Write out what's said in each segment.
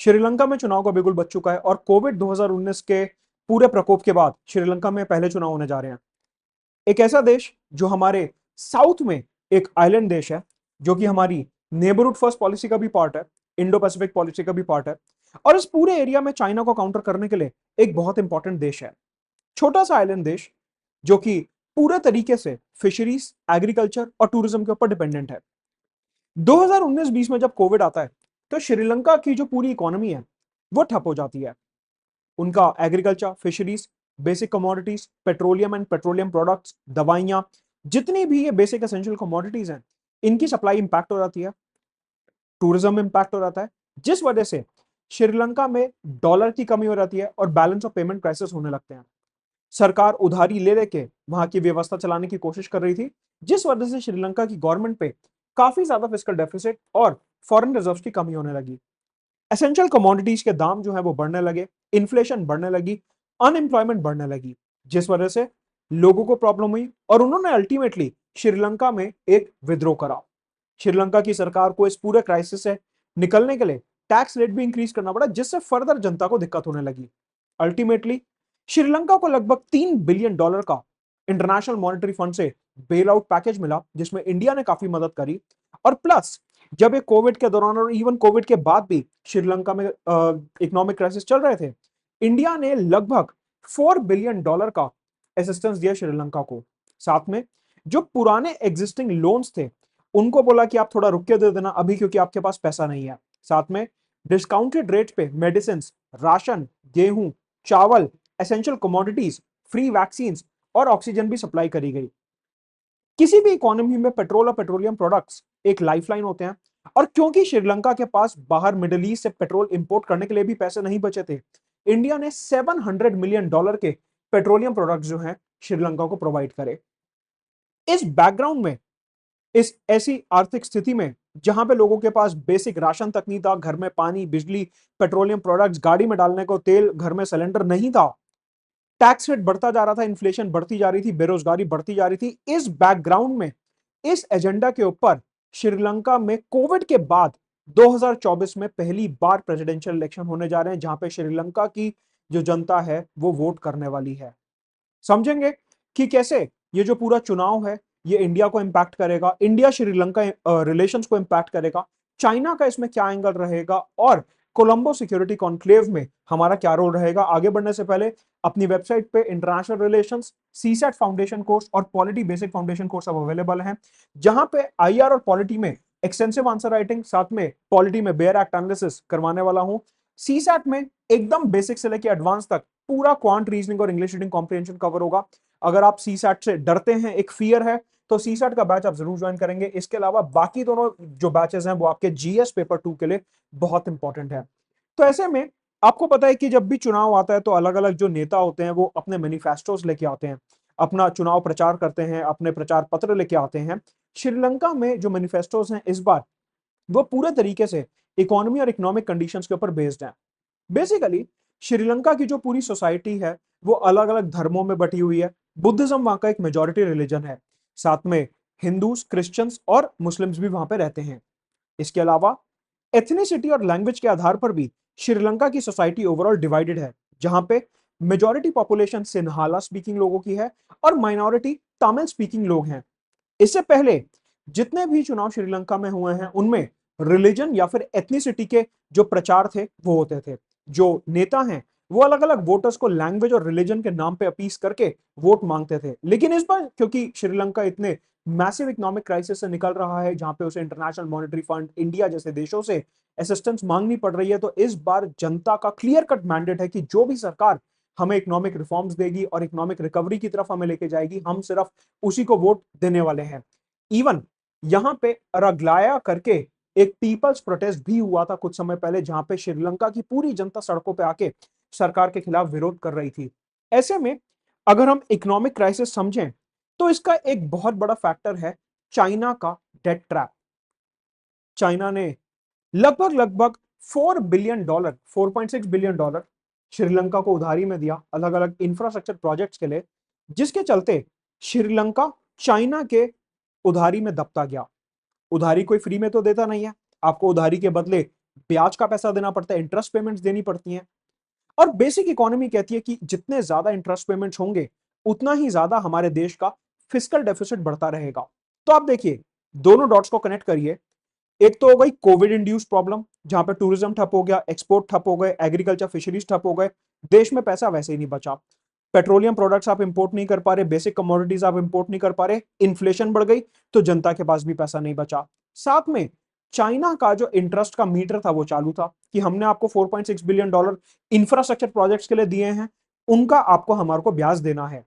श्रीलंका में चुनाव का बिगुल बज चुका है और कोविड 2019 के पूरे प्रकोप के बाद श्रीलंका में पहले चुनाव होने जा रहे हैं। एक ऐसा देश जो हमारे साउथ में एक आइलैंड देश है, जो कि हमारी नेबरहुड फर्स्ट पॉलिसी का भी पार्ट है, इंडो पैसिफिक पॉलिसी का भी पार्ट है, और इस पूरे एरिया में चाइना को काउंटर करने के लिए एक बहुत इंपॉर्टेंट देश है। छोटा सा आइलैंड देश जो कि पूरे तरीके से फिशरीज, एग्रीकल्चर और टूरिज्म के ऊपर डिपेंडेंट है। 2019-20 में जब कोविड आता है तो श्रीलंका की जो पूरी इकोनॉमी है वो ठप हो जाती है। उनका agriculture, fisheries, basic commodities, petroleum and petroleum products, दवाइयां, जितनी भी ये बेसिक एसेंशियल कमोडिटीज हैं, इनकी सप्लाई इंपैक्ट हो जाती है, टूरिज्म इंपैक्ट हो जाता है, जिस वजह से श्रीलंका में डॉलर की कमी हो जाती है और बैलेंस ऑफ पेमेंट क्राइसिस होने लगते हैं। सरकार उधारी ले लेके वहां की व्यवस्था चलाने की कोशिश कर रही थी, जिस वजह से श्रीलंका की गवर्नमेंट पे काफी ज्यादा फिस्कल डेफिसिट और फॉरेन रिजर्व्स की कमी होने लगी। एसेंशियल कमोडिटीज के दाम जो है वो बढ़ने लगे, इन्फ्लेशन बढ़ने लगी, अनएम्प्लॉयमेंट बढ़ने लगी, जिस वजह से लोगों को प्रॉब्लम हुई और उन्होंने अल्टीमेटली श्रीलंका में एक विद्रोह करा। श्रीलंका की सरकार को इस पूरे क्राइसिस से निकलने के लिए टैक्स रेट भी इंक्रीज करना पड़ा, जिससे फर्दर जनता को दिक्कत होने लगी। अल्टीमेटली श्रीलंका को लगभग $3 बिलियन का इंटरनेशनल मॉनेटरी फंड से बेल आउट पैकेज मिला, जिसमें इंडिया ने काफी मदद करी। और प्लस जब ये कोविड के दौरान और इवन कोविड के बाद भी श्रीलंका में इकोनॉमिक क्राइसिस चल रहे थे, इंडिया ने लगभग $4 बिलियन का असिस्टेंस दिया श्रीलंका को। साथ में जो पुराने एग्जिस्टिंग लोन्स थे उनको बोला कि आप थोड़ा रुक के दे देना अभी, क्योंकि आपके पास पैसा नहीं है। साथ में डिस्काउंटेड रेट पे मेडिसिन, राशन, गेहूं, चावल, एसेंशियल कमोडिटीज, फ्री वैक्सीन और ऑक्सीजन भी सप्लाई करी गई। किसी भी इकोनॉमी में पेट्रोल और पेट्रोलियम प्रोडक्ट्स एक लाइफलाइन होते हैं, और क्योंकि श्रीलंका के पास बाहर मिडिल ईस्ट से पेट्रोल इंपोर्ट करने के लिए भी पैसे नहीं बचे थे, इंडिया ने $700 मिलियन के पेट्रोलियम प्रोडक्ट्स जो हैं श्रीलंका को प्रोवाइड करे। इस बैकग्राउंड में, इस ऐसी आर्थिक स्थिति में जहां पे लोगों के पास बेसिक राशन तक नहीं था, घर में पानी, बिजली, पेट्रोलियम प्रोडक्ट्स, गाड़ी में डालने को तेल, घर में सिलेंडर नहीं था, टैक्स रेट बढ़ता जा रहा था, इन्फ्लेशन बढ़ती जा रही थी, बेरोजगारी बढ़ती जा रही थी, इस बैकग्राउंड में, इस एजेंडा के ऊपर श्रीलंका में कोविड के बाद 2024 में पहली बार प्रेसिडेंशियल इलेक्शन होने जा रहे हैं, जहां पे श्रीलंका की जो जनता है वो वोट करने वाली है। समझेंगे कि कैसे ये जो पूरा चुनाव है ये इंडिया को इंपैक्ट करेगा, इंडिया श्रीलंका रिलेशंस को इंपैक्ट करेगा, चाइना का इसमें क्या एंगल रहेगा, और कोलंबो सिक्योरिटी कॉन्क्लेव में हमारा क्या रोल रहेगा। आगे बढ़ने से पहले अपनी वेबसाइट पे international relations, CSAT foundation course और पॉलिटी बेसिक फाउंडेशन कोर्स अब अवेलेबल हैं, जहां पे आईआर और पॉलिटी में एक्सटेंसिव आंसर राइटिंग, साथ में पॉलिटी में बेयर एक्ट एनालिसिस करवाने वाला हूं। सीसैट में एकदम बेसिक से लेकर एडवांस तक पूरा क्वांट रीजनिंग और इंग्लिश रीडिंग कॉम्प्रिहेंशन कवर होगा। अगर आप सीसैट से डरते हैं, एक फियर है, तो सीसैट का बैच आप जरूर ज्वाइन करेंगे। इसके अलावा बाकी दोनों जो बैचेस हैं वो आपके जीएस पेपर 2 के लिए बहुत इंपॉर्टेंट है। तो ऐसे में आपको पता है कि जब भी चुनाव आता है तो अलग अलग जो नेता होते हैं वो अपने मैनिफेस्टोस लेके आते हैं, अपना चुनाव प्रचार करते हैं, अपने प्रचार पत्र लेके आते हैं। श्रीलंका में जो मैनिफेस्टोस हैं इस बार वो पूरे तरीके से इकोनॉमी और इकोनॉमिक कंडीशंस के ऊपर बेस्ड है। बेसिकली श्रीलंका की जो पूरी सोसाइटी है वो अलग अलग धर्मों में बटी हुई है। बुद्धिज्म वहां का एक मेजॉरिटी रिलीजन है, साथ में हिंदूज, क्रिश्चियंस और मुस्लिम्स भी वहां पे रहते हैं। इसके अलावा एथनिसिटी और लैंग्वेज के आधार पर भी श्रीलंका की सोसाइटी ओवरऑल डिवाइडेड है, जहां पे मेजॉरिटी पॉपुलेशन सिन्हाला स्पीकिंग लोगों की है और माइनॉरिटी तमिल स्पीकिंग लोग हैं। इससे पहले जितने भी चुनाव श्रीलंका में हुए हैं उनमें रिलीजन या फिर एथनिसिटी के जो प्रचार थे वो होते थे। जो नेता हैं वो अलग अलग वोटर्स को लैंग्वेज और रिलीजन के नाम पे अपीस करके वोट मांगते थे। लेकिन इस बार क्योंकि श्रीलंका इतने मैसिव इकोनॉमिक क्राइसिस से निकल रहा है, जहां पे उसे इंटरनेशनल मॉनेटरी फंड, इंडिया जैसे देशों से असिस्टेंस मांगनी पड़ रही है, तो इस बार जनता का क्लियर कट मैंडेट है कि जो भी सरकार हमें इकोनॉमिक रिफॉर्म्स देगी और इकोनॉमिक रिकवरी की तरफ हमें लेके जाएगी, हम सिर्फ उसी को वोट देने वाले हैं। इवन यहां पे अराग्लाया करके एक पीपल्स प्रोटेस्ट भी हुआ था कुछ समय पहले, जहां पे श्रीलंका की पूरी जनता सड़कों पे आके सरकार के खिलाफ विरोध कर रही थी। ऐसे में अगर हम इकोनॉमिक क्राइसिस समझें तो इसका एक बहुत बड़ा फैक्टर है चाइना का डेट ट्रैप। चाइना ने लगभग लगभग $4 बिलियन, $4.6 बिलियन श्रीलंका को उधारी में दिया अलग अलग इंफ्रास्ट्रक्चर प्रोजेक्ट्स के लिए, जिसके चलते श्रीलंका चाइना के उधारी में दबता गया। उधारी कोई फ्री में तो देता नहीं है, आपको उधारी के बदले ब्याज का पैसा देना पड़ता है, इंटरेस्ट पेमेंट्स देनी पड़ती हैं। और बेसिक इकोनॉमी कहती है कि जितने ज्यादा इंटरेस्ट पेमेंट्स होंगे उतना ही ज्यादा हमारे देश का फिस्कल डेफिसिट बढ़ता रहेगा। तो आप देखिए, दोनों डॉट्स को कनेक्ट करिए। एक तो हो गई कोविड इंड्यूस्ड प्रॉब्लम, जहां पे टूरिज्म ठप हो गया, एक्सपोर्ट ठप हो गए, एग्रीकल्चर फिशरीज ठप हो गए, देश में पैसा वैसे ही नहीं बचा। पेट्रोलियम प्रोडक्ट्स आप इंपोर्ट नहीं कर पा रहे, बेसिक कमोडिटीज आप इंपोर्ट नहीं कर पा रहे, इन्फ्लेशन बढ़ गई, तो जनता के पास भी पैसा नहीं बचा। साथ में चाइना का जो इंटरेस्ट का मीटर था वो चालू था कि हमने आपको $4.6 बिलियन इंफ्रास्ट्रक्चर प्रोजेक्ट्स के लिए दिए हैं, उनका आपको हमारे को ब्याज देना है।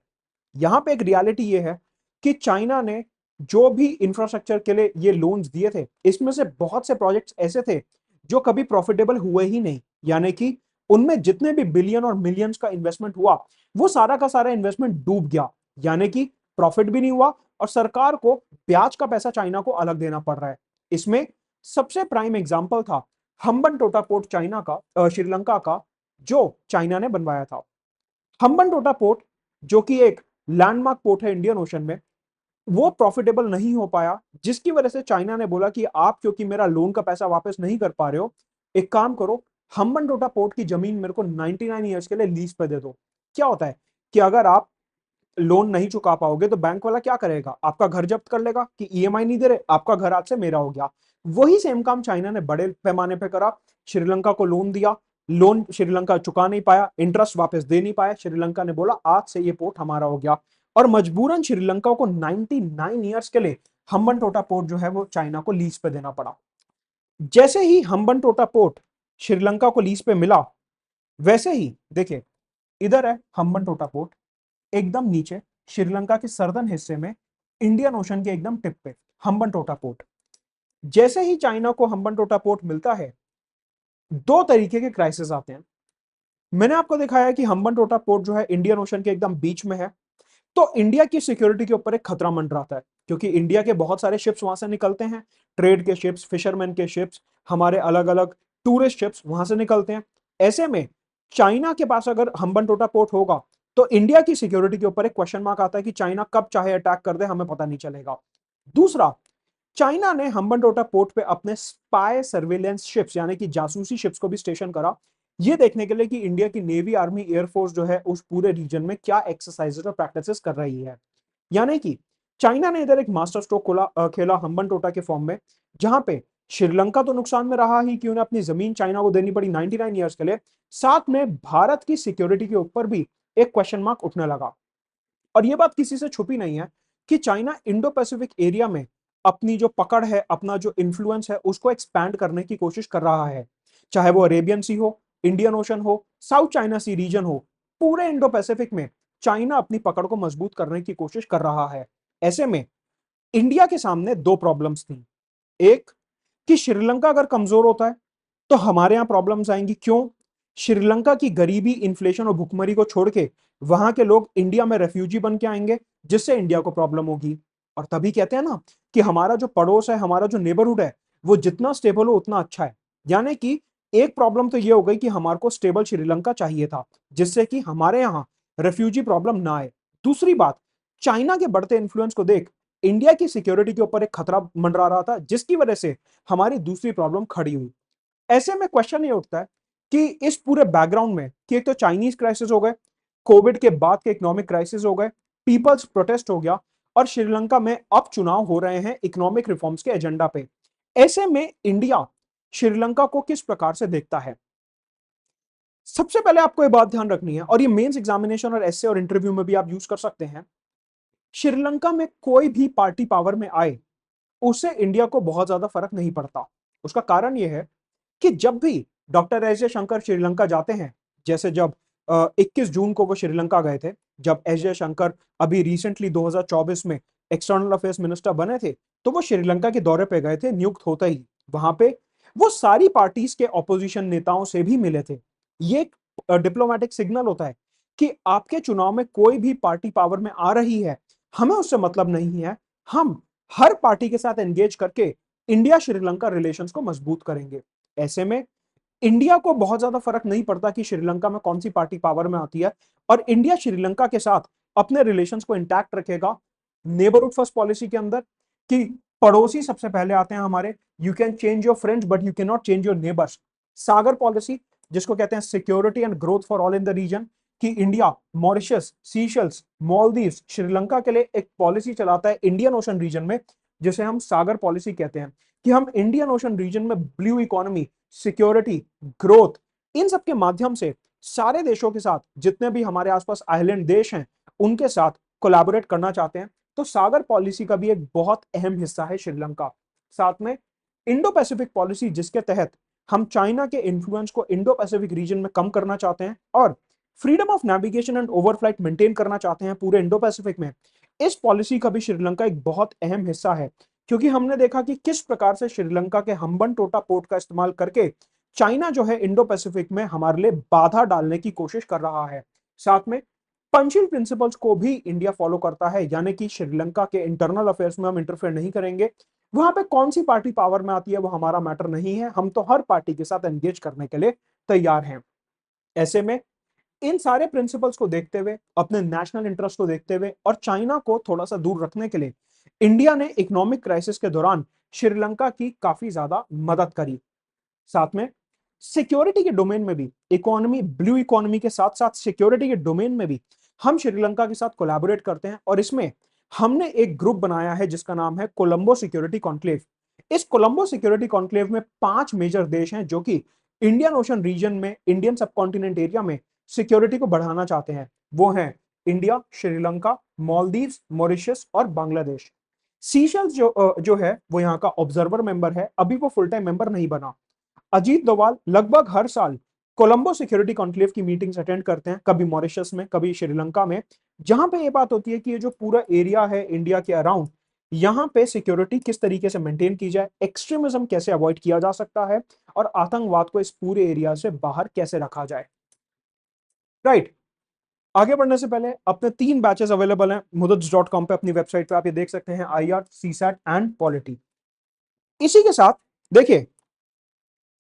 यहां पे एक रियलिटी ये है कि चाइना ने जो भी इंफ्रास्ट्रक्चर के लिए ये लोन्स दिए थे, इसमें से बहुत से प्रोजेक्ट्स ऐसे थे जो कभी प्रॉफिटेबल हुए ही नहीं, यानी कि उनमें जितने भी बिलियन और मिलियंस का इन्वेस्टमेंट हुआ वो सारा का सारा इन्वेस्टमेंट डूब गया, यानी कि प्रॉफिट भी नहीं हुआ और सरकार को ब्याज का पैसा चाइना को अलग देना पड़ रहा है। इसमें सबसे प्राइम एग्जाम्पल था हम्बनटोटा पोर्ट, चाइना का, श्रीलंका का, जो चाइना ने बनवाया था। हम्बनटोटा पोर्ट जो कि एक लैंडमार्क पोर्ट है इंडियन ओशन में, वो प्रॉफिटेबल नहीं हो पाया, जिसकी वजह से चाइना ने बोला कि आप क्योंकि मेरा लोन का पैसा वापस नहीं कर पा रहे हो, एक काम करो, हम्बनटोटा पोर्ट की जमीन मेरे को 99 ईयर्स के लिए लीज पे दे दो। क्या होता है कि अगर आप लोन नहीं चुका पाओगे तो बैंक वाला क्या करेगा, आपका घर जब्त कर लेगा कि ईएमआई नहीं दे रहे, आपका घर आज से मेरा हो गया। वही सेम काम चाइना ने बड़े पैमाने पे करा, श्रीलंका को लोन दिया, लोन श्रीलंका चुका नहीं पाया, इंटरेस्ट वापस दे नहीं पाया, श्रीलंका ने बोला आज से ये पोर्ट हमारा हो गया, और मजबूरन श्रीलंका को 99 ईयर्स के लिए हम्बनटोटा पोर्ट जो है वो चाइना को लीज पे देना पड़ा। जैसे ही हम्बनटोटा पोर्ट श्रीलंका को लीज पे मिला, वैसे ही देखिए, इधर है हम्बनटोटा पोर्ट, एकदम नीचे श्रीलंका के सर्दर्न हिस्से में, इंडियन ओशन के एकदम टिप पे हम्बनटोटा पोर्ट। जैसे ही चाइना को हम्बनटोटा पोर्ट मिलता है, दो तरीके के क्राइसिस आते हैं। मैंने आपको दिखाया कि हम्बनटोटा पोर्ट जो है इंडियन ओशन के एकदम बीच में है, तो इंडिया की सिक्योरिटी के ऊपर एक खतरा मंडराता है, क्योंकि इंडिया के बहुत सारे शिप्स वहां से निकलते हैं, ट्रेड के शिप्स, फिशरमैन के शिप्स, हमारे अलग अलग टूरिस्ट शिप्स वहां से निकलते हैं। ऐसे में चाइना के पास अगर हम्बनटोटा पोर्ट होगा तो इंडिया की सिक्योरिटी के ऊपर एक क्वेश्चन मार्क आता है कि चाइना कब चाहे अटैक कर दे, हमें पता नहीं चलेगा। दूसरा, चाइना ने हम्बनटोटा पोर्ट पे अपने स्पाई सर्वेलेंस शिप्स यानी कि जासूसी शिप्स को भी स्टेशन करा, ये देखने के लिए कि इंडिया की नेवी, आर्मी, एयरफोर्स जो है उस पूरे रीजन में क्या एक्सरसाइजेस और प्रैक्टिसेस कर रही है। यानी कि चाइना ने इधर एक मास्टर स्ट्रोक खेला हम्बनटोटा के फॉर्म में, जहां पे श्रीलंका तो नुकसान में रहा ही कि उन्हें अपनी जमीन चाइना को देनी पड़ी 99 ईयर्स के लिए, साथ में भारत की सिक्योरिटी के ऊपर भी एक क्वेश्चन मार्क उठने लगा। और यह बात किसी से छुपी नहीं है कि चाइना इंडो पैसिफिक एरिया में अपनी जो पकड़ है, अपना जो इन्फ्लुएंस है, उसको एक्सपैंड करने की कोशिश कर रहा है। चाहे वो अरेबियन सी हो, इंडियन ओशन हो, साउथ चाइना सी रीजन हो, पूरे इंडो पैसिफिक में चाइना अपनी पकड़ को मजबूत करने की कोशिश कर रहा है। ऐसे में इंडिया के सामने दो प्रॉब्लम्स थी। एक, कि श्रीलंका अगर कमजोर होता है तो हमारे यहां प्रॉब्लम्स आएंगी। क्यों? श्रीलंका की गरीबी, इन्फ्लेशन और भुखमरी को छोड़ के वहां के लोग इंडिया में रेफ्यूजी बन के आएंगे, जिससे इंडिया को प्रॉब्लम होगी। और तभी कहते हैं ना कि हमारा जो पड़ोस है, हमारा जो नेबरहुड है, वो जितना स्टेबल हो उतना अच्छा है। यानी कि एक प्रॉब्लम तो ये हो गई कि हमारे को स्टेबल श्रीलंका चाहिए था, जिससे कि हमारे यहाँ रेफ्यूजी प्रॉब्लम ना आए। दूसरी बात, चाइना के बढ़ते इन्फ्लुएंस को देख इंडिया की सिक्योरिटी के ऊपर एक खतरा मंडरा रहा था, जिसकी वजह से हमारी दूसरी प्रॉब्लम खड़ी हुई। ऐसे में क्वेश्चन ये उठता है कि इस पूरे बैकग्राउंड में कि एक तो चाइनीज क्राइसिस हो गए, कोविड के बाद के इकोनॉमिक क्राइसिस हो गए, पीपल्स प्रोटेस्ट हो गया, और श्रीलंका में अब चुनाव हो रहे हैं इकोनॉमिक रिफॉर्म्स के एजेंडा पे। ऐसे में इंडिया श्रीलंका को किस प्रकार से देखता है? सबसे पहले आपको यह बात ध्यान रखनी है, और ये मेंस एग्जामिनेशन और एसए और इंटरव्यू में भी आप यूज कर सकते हैं। श्रीलंका में कोई भी पार्टी पावर में आए, उससे इंडिया को बहुत ज्यादा फर्क नहीं पड़ता। उसका कारण यह है कि जब भी डॉक्टर एस जयशंकर श्रीलंका जाते हैं, जैसे जब 21 जून को वो श्रीलंका गए थे, जब एस जयशंकर अभी रिसेंटली 2024 में एक्सटर्नल अफेयर्स मिनिस्टर बने थे, तो वो श्रीलंका के दौरे पे गए थे नियुक्त होते ही। वहां पे वो सारी पार्टीज के ऑपोजिशन नेताओं से भी मिले थे। ये एक डिप्लोमेटिक सिग्नल होता है कि आपके चुनाव में कोई भी पार्टी पावर में आ रही है, हमें उससे मतलब नहीं है, हम हर पार्टी के साथ एंगेज करके इंडिया श्रीलंका रिलेशंस को मजबूत करेंगे। ऐसे में इंडिया को बहुत ज्यादा फर्क नहीं पड़ता कि श्रीलंका में कौन सी पार्टी पावर में आती है, और इंडिया श्रीलंका के साथ अपने रिलेशंस को इंटैक्ट रखेगा नेबरहुड फर्स्ट पॉलिसी के अंदर, कि पड़ोसी सबसे पहले आते हैं हमारे। You can change your friends but you can not change your neighbours. SAGAR policy, जिसको कहते हैं security and growth for all in the region, कि India Mauritius, Seychelles, Maldives, Sri Lanka के लिए एक पॉलिसी चलाता है इंडियन ओशन रीजन में, जिसे हम सागर पॉलिसी कहते हैं, कि हम इंडियन ओशन रीजन में ब्लू इकोनॉमी, सिक्योरिटी, ग्रोथ, इन सब के माध्यम से सारे देशों के साथ, जितने भी हमारे आसपास आइलैंड देश हैं, उनके साथ कोलैबोरेट करना चाहते हैं। तो सागर पॉलिसी का भी एक बहुत अहम हिस्सा है श्रीलंका। साथ में इंडो पैसिफिक पॉलिसी, जिसके तहत हम चाइना के इन्फ्लुएंस को इंडो पैसिफिक रीजन में कम करना चाहते हैं और freedom of navigation and overflight maintain करना चाहते हैं पूरे इंडो पैसिफिक में। इस पॉलिसी का भी श्रीलंका एक बहुत अहम हिस्सा है, क्योंकि हमने देखा कि किस प्रकार से श्रीलंका के हम्बनटोटा पोर्ट का इस्तेमाल करके चाइना जो है इंडो पैसिफिक में हमारे लिए बाधा डालने की कोशिश कर रहा है। साथ में पंचिल प्रिंसिपल्स को भी इंडिया फॉलो करता है, यानी कि श्रीलंका के इंटरनल अफेयर्स में हम इंटरफेयर नहीं करेंगे। वहां पे कौन सी पार्टी पावर में आती है वो हमारा मैटर नहीं है, हम तो हर पार्टी के साथ एंगेज करने के लिए तैयार हैं। ऐसे में इन सारे प्रिंसिपल्स को देखते हुए, अपने नेशनल इंटरेस्ट को देखते हुए और चाइना को थोड़ा सा दूर रखने के लिए इंडिया ने इकोनॉमिक क्राइसिस के दौरान श्रीलंका की काफी ज्यादा मदद करी। साथ में सिक्योरिटी के डोमेन में भी, इकोनॉमी, ब्लू इकोनॉमी के साथ साथ सिक्योरिटी के डोमेन में भी हम श्रीलंका के साथ कोलैबोरेट करते हैं, और इसमें हमने एक ग्रुप बनाया है जिसका नाम है कोलंबो सिक्योरिटी कॉन्क्लेव। इस कोलंबो सिक्योरिटी कॉन्क्लेव में 5 मेजर देश हैं जो कि इंडियन ओशन रीजन में, इंडियन सबकॉन्टिनेंट एरिया में सिक्योरिटी को बढ़ाना चाहते हैं। वो हैं इंडिया, श्रीलंका, मालदीव्स, मॉरिशस और बांग्लादेश। सीशेल्स जो है वो यहाँ का ऑब्जर्वर मेंबर है, अभी वो फुल टाइम मेंबर नहीं बना। अजीत डोभाल लगभग हर साल कोलंबो सिक्योरिटी कॉन्क्लेव की मीटिंग्स अटेंड करते हैं, कभी मॉरिशस में, कभी श्रीलंका में, जहां पे ये बात होती है कि ये जो पूरा एरिया है इंडिया के अराउंड, यहाँ पे सिक्योरिटी किस तरीके से मेंटेन की जाए, एक्सट्रीमिज्म कैसे अवॉइड किया जा सकता है और आतंकवाद को इस पूरे एरिया से बाहर कैसे रखा जाए। राइट। आगे बढ़ने से पहले अपने 3 बैचेस अवेलेबल हैं mudads.com पे, अपनी वेबसाइट पे आप ये देख सकते हैं, IR, CSAT एंड पॉलिटी। इसी के साथ देखिए,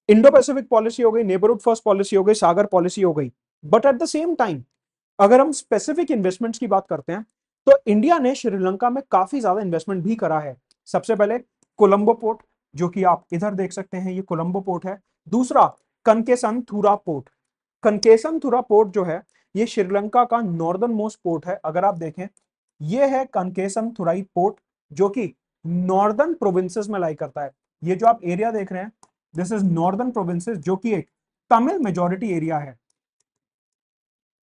इंडो पैसिफिक पॉलिसी हो गई, नेबरहुड फर्स्ट पॉलिसी हो गई, सागर पॉलिसी हो गई, but at the same time अगर हम स्पेसिफिक इन्वेस्टमेंट्स की बात करते हैं तो इंडिया ने श्रीलंका में काफी ज्यादा इन्वेस्टमेंट भी करा है। सबसे पहले कोलंबो पोर्ट, जो कि आप इधर देख सकते हैं, ये कोलंबो पोर्ट है। दूसरा कनकेसनथुरा पोर्ट। कनकेसनथुरा पोर्ट जो है ये श्रीलंका का नॉर्दर्न मोस्ट पोर्ट है। अगर आप देखें, ये है कनकेसनथुराई पोर्ट, जो कि नॉर्दर्न प्रोविंसेस में लाई करता है। ये जो आप एरिया देख रहे हैं, दिस इज नॉर्दर्न प्रोविंसेस, जो कि एक तमिल मेजॉरिटी एरिया है।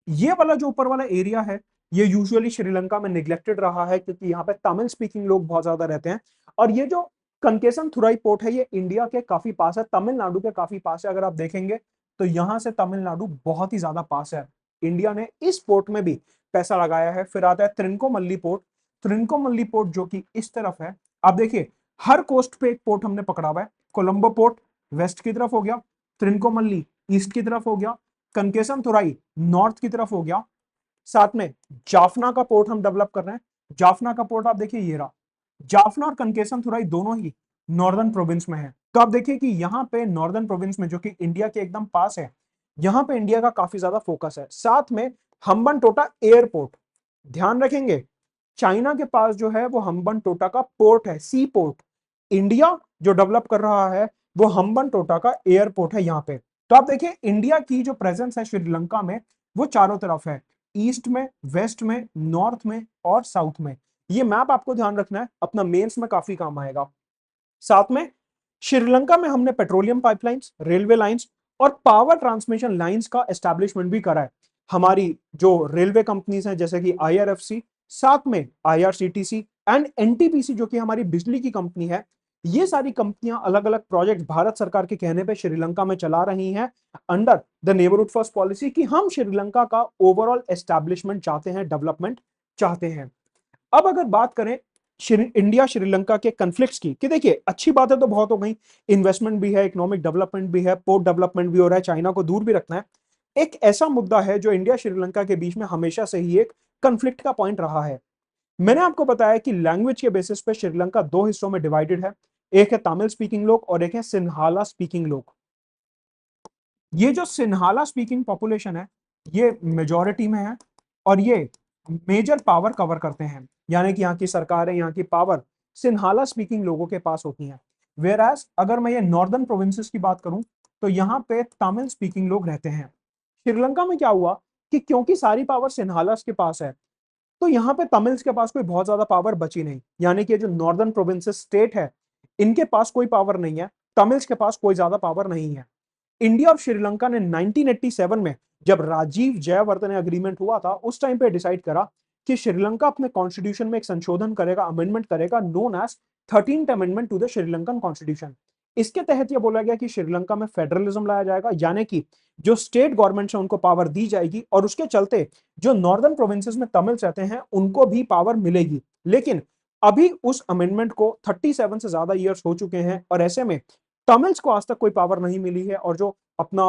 ये वाला जो ऊपर वाला एरिया है, ये यूजुअली श्रीलंका में निग्लेक्टेड रहा है, क्योंकि यहाँ पे तमिल स्पीकिंग लोग बहुत ज्यादा रहते हैं। और ये जो कनकेसनथुराई पोर्ट है, ये इंडिया के काफी पास है, तमिलनाडु के काफी पास है। अगर आप देखेंगे तो यहाँ से तमिलनाडु बहुत ही ज्यादा पास है। इंडिया ने इस पोर्ट में भी पैसा लगाया है। फिर आता है त्रिनकोमल्ली पोर्ट। त्रिनकोमल्ली पोर्ट जो कि इस तरफ है, आप देखिए हर कोस्ट पे एक पोर्ट हमने पकड़ा हुआ है। कोलंबो पोर्ट वेस्ट की तरफ हो गया, त्रिनकोमल्ली ईस्ट की तरफ हो गया, कनकेसनथुराई नॉर्थ की तरफ हो गया। साथ में जाफना का पोर्ट हम डेवलप कर रहे हैं। जाफना का पोर्ट आप देखिए, ये रहा। जाफना और कनकेसनथुराई दोनों ही नॉर्दर्न प्रोविंस में है। तो आप देखिए कि यहाँ पे नॉर्दर्न प्रोविंस में, जो कि इंडिया के एकदम पास है, यहाँ पे इंडिया का काफी ज्यादा फोकस है। साथ में हम्बनटोटा एयरपोर्ट, ध्यान रखेंगे, चाइना के पास जो है वो हम्बनटोटा का पोर्ट है, सी पोर्ट। इंडिया जो डेवलप कर रहा है वो हम्बनटोटा का एयरपोर्ट है यहाँ पे। तो आप देखिए इंडिया की जो प्रेजेंस है श्रीलंका में, वो चारों तरफ है, ईस्ट में, वेस्ट में, नॉर्थ में और साउथ में। ये मैप आपको ध्यान रखना है, अपना मेंस में काफी काम आएगा। साथ में श्रीलंका में हमने पेट्रोलियम पाइपलाइंस, रेलवे लाइंस और पावर ट्रांसमिशन लाइंस का एस्टैब्लिशमेंट भी करा है। हमारी जो रेलवे कंपनीज हैं जैसे कि IRFC, साथ में IRCTC एंड NTPC जो कि हमारी बिजली की कंपनी है, ये सारी कंपनियां अलग अलग प्रोजेक्ट भारत सरकार के कहने पे श्रीलंका में चला रही हैं under the neighbourhood first policy, कि हम श्रीलंका का ओवरऑल एस्टैब्लिशमेंट चाहते हैं, डेवलपमेंट चाहते हैं। अब अगर बात करें इंडिया श्रीलंका के कन्फ्लिक्ट्स की, कि देखिए अच्छी बात है तो बहुत हो गई, इन्वेस्टमेंट भी है, इकोनॉमिक डेवलपमेंट भी है, पोर्ट डेवलपमेंट भी हो रहा है, चाइना को दूर भी रखना है। एक ऐसा मुद्दा है जो इंडिया श्रीलंका के बीच में हमेशा से ही एक कंफ्लिक्ट का पॉइंट रहा है। मैंने आपको बताया कि लैंग्वेज के बेसिस पे श्रीलंका 2 हिस्सों में डिवाइडेड है, एक है तमिल स्पीकिंग लोग और एक है सिन्हाला स्पीकिंग लोग। ये जो सिन्हाला स्पीकिंग पॉपुलेशन है, ये मेजॉरिटी में है और ये मेजर पावर कवर करते हैं, यानी कि यहाँ की सरकार है, यहाँ की पावर सिन्हाला स्पीकिंग लोगों के पास होती हैं। वेयर एज अगर मैं ये नॉर्दर्न प्रोविंसेस की बात करूं तो यहाँ पे तमिल स्पीकिंग लोग रहते हैं। श्रीलंका में क्या हुआ कि क्योंकि सारी पावर सिन्हालास के पास है, तो यहाँ पे तमिल्स के पास कोई बहुत ज्यादा पावर बची नहीं, यानी कि जो नॉर्दर्न प्रोविंसेस स्टेट है इनके पास कोई पावर नहीं है, तमिल्स के पास कोई ज्यादा पावर नहीं है। इंडिया और श्रीलंका ने 1987 में जब राजीव जयवर्धने अग्रीमेंट हुआ था उस टाइम पे डिसाइड करा कि श्रीलंका अपने कॉन्स्टिट्यूशन में एक संशोधन करेगा, अमेंडमेंट करेगा, known as 13th amendment to the Sri Lankan constitution. इसके तहत यह बोला गया कि श्रीलंका में फेडरलिज्म लाया जाएगा, यानी कि जो स्टेट गवर्नमेंट है उनको पावर दी जाएगी और उसके चलते जो नॉर्दर्न प्रोविंसेस में तमिल्स रहते हैं उनको भी पावर मिलेगी। लेकिन अभी उस अमेंडमेंट को 37 से ज्यादा ईयर्स हो चुके हैं और ऐसे में तमिल्स को आज तक कोई पावर नहीं मिली है और जो अपना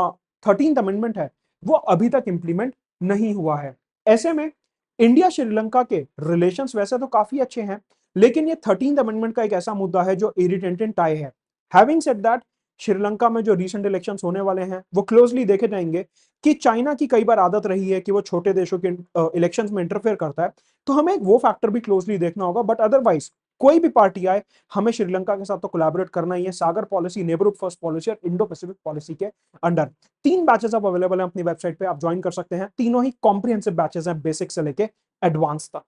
13th अमेंडमेंट है वो अभी तक इंप्लीमेंट नहीं हुआ है। ऐसे में इंडिया श्रीलंका के रिलेशंस वैसे तो काफी अच्छे हैं, लेकिन ये 13th अमेंडमेंट का एक ऐसा मुद्दा है जो इरिटेटेड टाई है। हैविंग सेड दैट, श्रीलंका में जो रिसेंट इलेक्शंस होने वाले हैं वो क्लोजली देखे जाएंगे कि चाइना की कई बार आदत रही है कि वो छोटे देशों के इलेक्शंस में इंटरफेयर करता है, तो हमें वो फैक्टर भी क्लोजली देखना होगा। बट अदरवाइज कोई भी पार्टी आए, हमें श्रीलंका के साथ तो कोलैबोरेट करना ही है, सागर पॉलिसी, नेबरहुड फर्स्ट पॉलिसी और इंडो पैसिफिक पॉलिसी के अंडर। 3 बैचेस अब अवेलेबल हैं अपनी वेबसाइट पे, आप ज्वाइन कर सकते हैं। तीनों ही कॉम्प्रिहेंसिव बैचेस हैं, बेसिक से लेके एडवांस तक।